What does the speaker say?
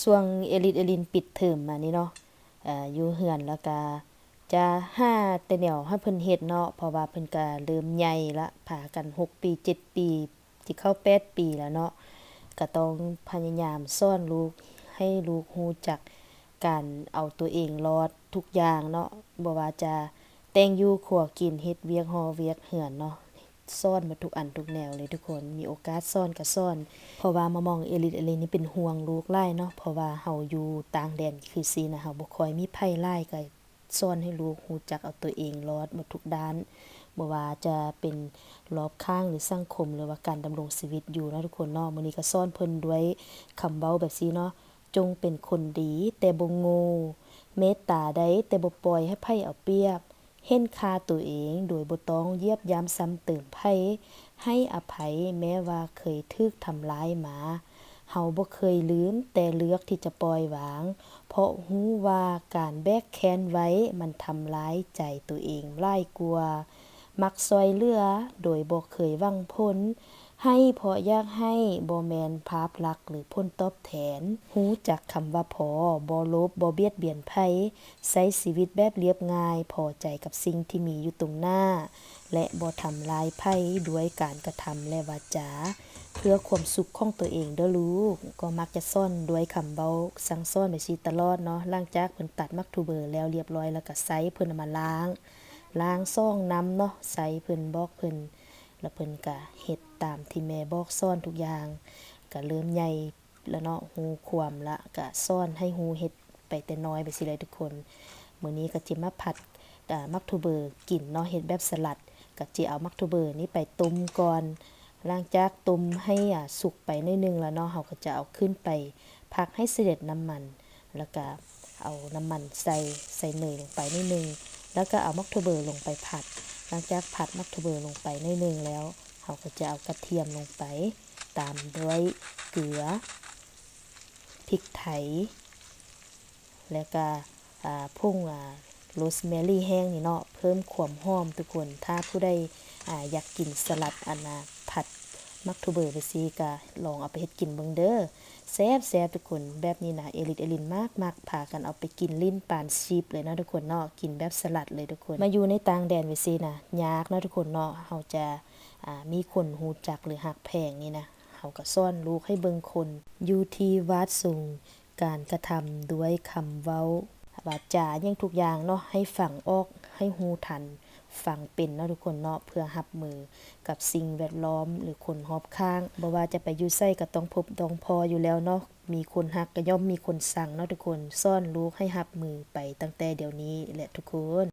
ช่วงเอลินปิดเทอมมานี่เนาะอยู่เฮือนแล้วก็จะหาแต่แนวให้เพิ่นเฮ็ดเนาะเพราะว่าเพิ่นก็เริ่มใหญ่ละพากัน6ปี7ปีสิเข้า8ปีแล้วเนาะก็ต้องพยายามสอนลูกให้ลูกรู้จักการเอาตัวเองรอดทุกอย่างเนาะบ่ว่าจะแต่งอยู่ครัวกินเฮ็ดเวียกหอเวียกเฮือนเนาะสอนหมดทุกอันทุกแนวเลยทุกคนมีโอกาสสอนก็สอนเพราะว่ามามองเอลินนี่เป็นห่วงลูกหลายเนาะเพราะว่าเฮาอยู่ต่างแดนคือซี่นะเฮาบ่ค่อยมีภัยร้ายก็สอนให้ลูกรู้จักเอาตัวเองรอดหมดทุกด้านบ่ว่าจะเป็นรอบข้างหรือสังคมหรือว่าการดำรงชีวิตอยู่เนาะทุกคนเนาะมื้อนี้ก็สอนเพิ่นด้วยคำเว้าแบบซี่เนาะจงเป็นคนดีแต่บ่โง่เมตตาได้แต่บ่ปล่อยให้ไผเอาเปรียบเห็นค่าตัวเองโดยบ่ต้องเหยียบย่ำซ้ำเติมไผให้อภัยแม้ว่าเคยถูกทำร้ายมาเฮาบ่เคยลืมแต่เลือกที่จะปล่อยวางเพราะรู้ว่าการแบกแค้นไว้มันทำร้ายใจตัวเองหลายกว่ามักซอยเหลือโดยบ่เคยหวังผลให้เพราะอยากให้บ่แม่นภาพลักษณ์หรือผลตอบแทนรู้จักคำว่าพอบ่ลบบ่เบียดเบียนไผใช้ชีวิตแบบเรียบง่ายพอใจกับสิ่งที่มีอยู่ตรงหน้าและบ่ทำลายไผด้วยการกระทำและวาจาเพื่อความสุขของตัวเองเด้อลูกก็มักจะซ่อนด้วยคำเว้าสั่งสอนไปสิตลอดเนาะหลังจากเพิ่นตัดมักทูเบอร์แล้วเรียบร้อยแล้วก็ใส่เพิ่นเอามาล้างซ่องน้ำเนาะใส่เพิ่นบอกเพิ่นแล้วเพิ่นก็เฮ็ดตามที่แม่บอกสอนทุกอย่างก็เริ่มใหญ่แล้วเนาะฮู้ความละก็สอนให้ฮู้เฮ็ดไปแต่น้อยไปสิเลยทุกคนมื้อนี้ก็สิมาผัดมักทูเบอร์กินเนาะเฮ็ดแบบสลัดก็สิเอามักทูเบอร์นี้ไปต้มก่อนหลังจากต้มให้สุกไปนิดนึงแล้วเนาะเฮาก็จะเอาขึ้นไปพักให้เสด็จน้ำมันแล้วก็เอาน้ำมันใส่เนยลงไปนิดนึงแล้วก็เอามักทูเบอร์ลงไปผัดหลังจากผัดมักทูเบอร์ลงไปนิดนึงแล้วเฮาก็จะเอากระเทียมลงไปตามด้วยเกลือพริกไทยแล้วก็ผงโรสแมรี่แห้งนี่เนาะเพิ่มความหอมทุกคนถ้าผู้ใดอยากกินสลัดผัดมักทูเบอร์ไปซี่ก็ลองเอาไปเฮ็ดกินเบิ่งเด้อแซ่บๆทุกคนแบบนี้นะเอลินมากพากันเอาไปกินลิ้นปานชีพเลยนะทุกคนเนาะกินแบบสลัดเลยทุกคนมาอยู่ในต่างแดนไปซี่นะยากนะทุกคนเนาะเฮาจะมีคนรู้จักหรือฮักแพงนี่นะเฮาก็สอนลูกให้เบิ่งคนอยู่ที่วัดสูงการกระทำด้วยคำเว้าวาจาอย่างทุกอย่างเนาะให้ฟังออกให้ฮู้ทันฟังเป็นเนาะทุกคนเนาะเพื่อรับมือกับสิ่งแวดล้อมหรือคนรอบข้างบ่ว่าจะไปอยู่ไสก็ต้องพบต้องพออยู่แล้วเนาะมีคนฮักก็ย่อมมีคนสั่งเนาะทุกคนสอนลูกให้รับมือไปตั้งแต่เดี๋ยวนี้แหละทุกคน